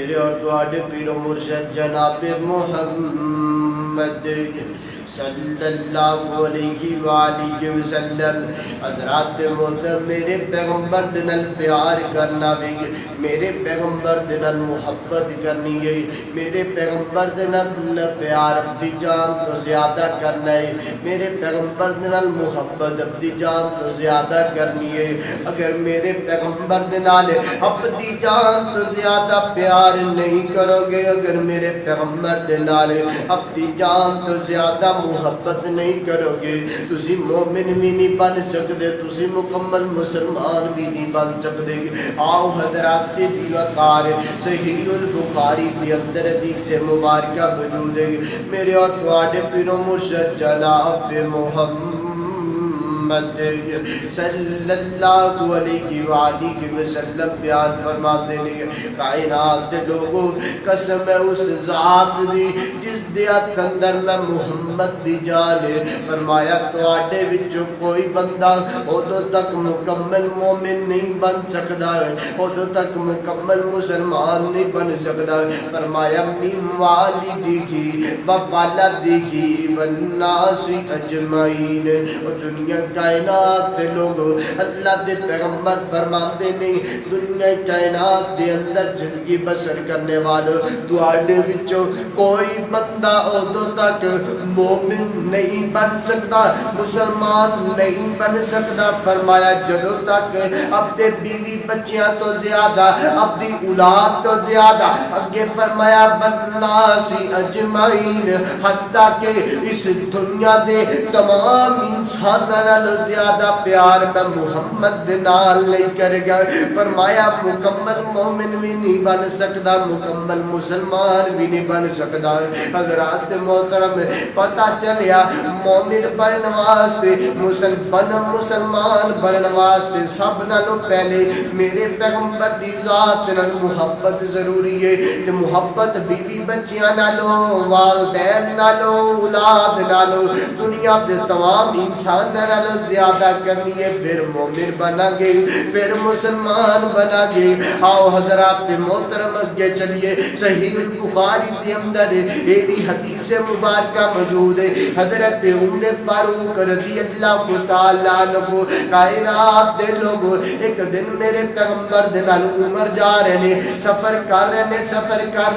میرے اور تواڈے پیر و مرشد جناب محمد صلی اللہ علیہ وآلہ وسلم حضرات محترم میرے پیغمبر دنال پیار کرنا بھی میرے پیغمبر دنال محبت کرنی ہے میرے پیغمبر دنال پیار اپنی جان تو زیادہ کرنا ہے میرے پیغمبر دنال محبت اپنی جان تو زیادہ کرنی ہے اگر میرے پیغمبر دنال اپنی جان تو زیادہ پیار نہیں کرو گے اگر میرے پیغمبر دنال اپنی جان تو زیادہ محبت نہیں کرو گے تسی مومن بھی نہیں بن سکتے تسی مکمل مسلمان بھی نہیں بن سکتے آؤ حضرات دیوکار صحیح البخاری کے اندر حدیث مبارکہ موجود ہے میرے اور تواڈے پیر و مرشد جناب محمد صلی اللہ علیہ وآلہ وسلم بیان فرماتے ہیں کائنات دے لوگوں قسم ہے اس ذات دی جس دے ہتھ اندر میں محمد دی جان ہے فرمایا تواڈے وچوں کوئی بندہ ادوں تک مکمل مومن نہیں بن سکدا ادوں تک مکمل مسلمان نہیں بن سکدا فرمایا من والدہ ووالدہ والناس اجمعین اور دنیا کائنات دے لوگ اللہ دے پیغمبر فرماتے نہیں دنیا کائنات دے اندر زندگی بسر کرنے والوں تواڈے وچوں کوئی بندہ ادوں تک مومن نہیں بن سکتا مسلمان نہیں بن سکتا فرمایا جدوں تک اپنے بیوی بچیاں تو زیادہ اپنی اولاد تو زیادہ اگے فرمایا بالناس اجمعین حتیٰ کہ اس دنیا دے تمام انساناں زیادہ پیار میں محمد نال نہیں کرے گا فرمایا مکمل مومن بھی نہیں بن سکتا مکمل مسلمان بھی نہیں بن سکتا حضرات محترم پتہ چلیا مومن بنن واسطے مسلمان بنن واسطے سب نالوں پہلے میرے پیغمبر دی ذات نال محبت ضروری ہے تے محبت بیوی بچیاں نالوں والدین نالوں اولاد نالوں دنیا دے تمام انسان نالوں زیادہ کرنی ہے پھر مومن بنا گے پھر مسلمان بنا گے آؤ حضرات محترم اگے چلیے صحیح البخاری کے اندر یہ بھی حدیث مبارکہ موجود ہے حضرت عمر فاروق رضی اللہ تعالیٰ عنہ کائنات دے لوگ ایک دن میرے پیغمبر دے نال عمر جا رہے ہیں سفر کر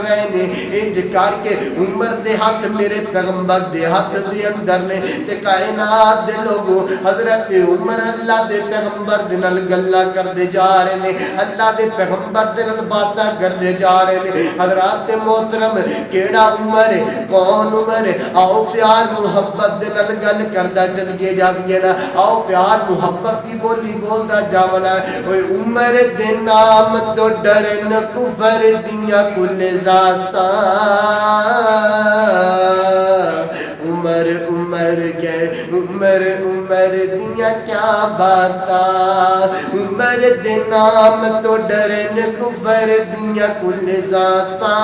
رہے ہیں انج کر کے عمر دے ہاتھ میرے پیغمبر دے ہاتھ دے اندر نے تے کائنات دے لوگ حضرت عمر اللہ دے پیغمبر دے نال گلاں کردے جا رہے ہیں اللہ دے پیغمبر دے نال باتاں کردے جا رہے ہیں حضرات محترم کیڑا عمر ہے کون عمر ہے آؤ پیار محبت دے نال گل کردا چلیے جاویے نا آؤ پیار محبت دی بولی بولدا جاونا اوے عمر دے نام تو ڈرن کفر دیاں کل ذاتاں عمر گئے عمر دیاں کیا باتاں عمر دے نام تو ڈرن کفر دیاں کل ذاتاں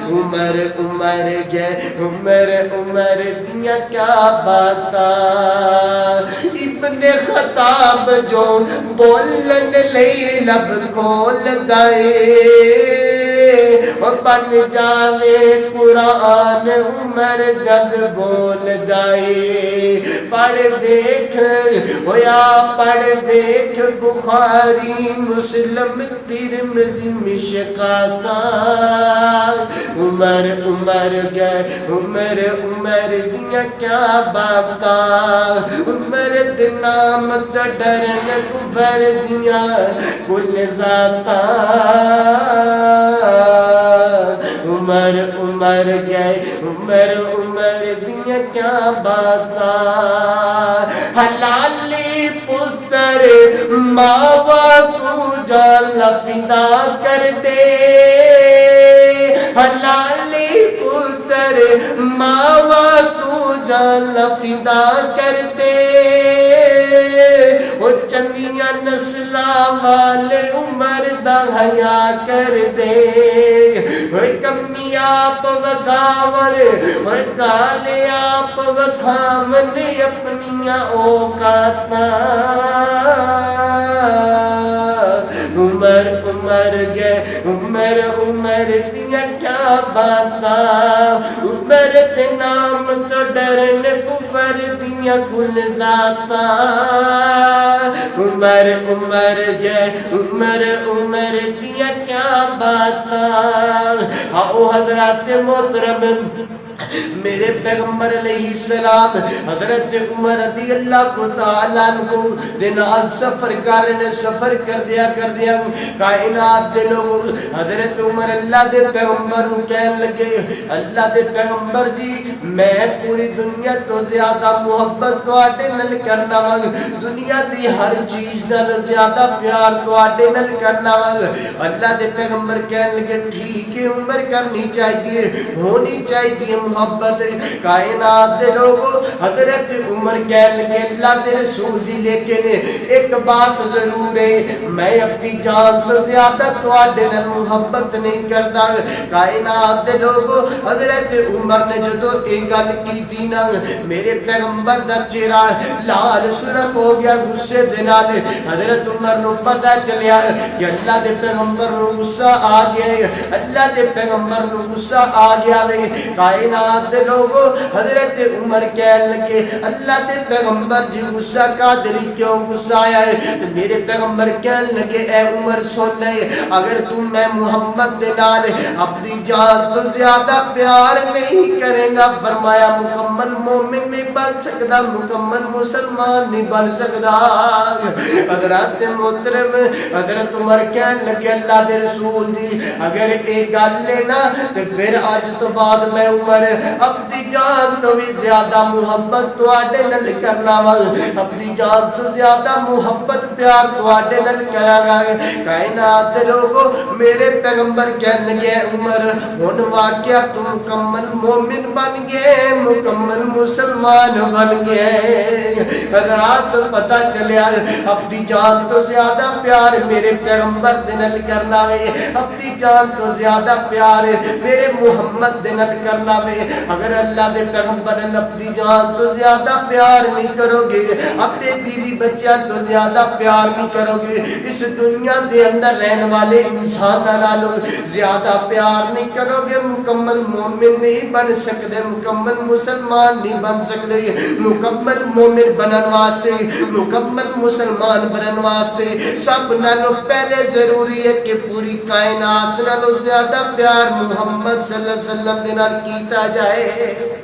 عمر گئے عمر دیاں کیا باتاں ابن خطاب جو بولن لئی لب کھول دائے بن جاوے قرآن عمر جد بول جائے پڑھ دیکھ بخاری مسلم ترمذی مشکاتاں عمر گئے عمر دیاں کیا باتاں عمر دے نام تے ڈرن کفر دیاں کل ذاتاں عمر گئے عمر دیاں کیا باتاں حلالی پتر ماوا تو جان فدا کر دے حلالی پتر ماوا تو جان فدا کر دے وہ چنگیاں نسلاں والے عمر دا حیا کر دے وہ کمی آپ وکھاون وہ گالے آپ وکھاون اپنیاں اوقاتاں عمر گئے عمر عمر عمر دیا کیا باتاں عمر دے نام تو ڈرن کفر دیا کل ذاتاں عمر عمر جے عمر عمر دیا کیا باتاں آؤ حضرات محترم میرے پیغمبر علیہ السلام حضرت عمر رضی اللہ کو تعالیٰ عنہ دن آج سفر کر دیا کائنات دے لوگ حضرت عمر اللہ دے پیغمبر کہنے لگے اللہ دے پیغمبر جی میں پوری دنیا تو زیادہ محبت تو آٹے نل کرنا وگ دنیا دی ہر چیز نل زیادہ پیار تو آٹے نل کرنا وگ اللہ دے پیغمبر کہنے لگے ٹھیک ہے عمر کرنی چاہیے ہونی چاہیے محبت کائنات دے لوگو حضرت عمر کہنے لگے اللہ دے رسول دی لیکن ایک بات ضرور ہے میں اپنی جان تو زیادہ تو آڈے نل محبت نہیں کرتا کائنات دے لوگو حضرت عمر نے جدو ایک گل کی دینا میرے پیغمبر دا چہرہ لال سرخ ہو گیا غصے دنال حضرت عمر نو پتہ چلیا کہ اللہ دے پیغمبر نو غصہ آ گیا اللہ دے پیغمبر نو غصہ آ گیا کائنات دے لوگو حضرت عمر کہنے لگے اللہ دے پیغمبر جی غصہ کا دلی کیوں غصہ آیا ہے تو میرے پیغمبر کہنے لگے اے عمر سن لے اگر تم میں محمد دے نال اپنی جان تو زیادہ پیار نہیں کرے گا فرمایا مکمل مومن نہیں بن سکتا مکمل مسلمان نہیں بن سکتا حضرت محترم حضرت عمر کہنے لگے اللہ دے رسول جی اگر ایک گل لینا تو پھر آج تو بعد میں عمر اپنی جان تو بھی زیادہ محبت تو آڈے نل کرنا وال اپنی جان تو زیادہ محبت پیار تو آڈے نل کرنا گا کائنات لوگو میرے پیغمبر کہنے لگے عمر ان واقعہ تو مکمل مومن بن گئے مکمل مسلمان بن گئے حضرات پتہ چلیا اپنی جان تو زیادہ پیار میرے پیغمبر دنل کرنا وے اپنی جان تو زیادہ پیار میرے محمد دنل کرنا وے اگر اللہ دے پیغمبر نے اپنی جان تو زیادہ پیار نہیں کرو گے اپنے بیوی بچیاں تو زیادہ پیار نہیں کرو گے اس دنیا دے اندر رہن والے انسان نالو زیادہ پیار نہیں کرو گے مکمل مومن نہیں بن سکتے مکمل مسلمان نہیں بن سکتے مکمل مومن بنن واسطے مکمل مسلمان بنن واسطے سب نالو پہلے ضروری ہے کہ پوری کائنات نالو زیادہ پیار محمد صلی اللہ علیہ وسلم دے نال کیتا جائے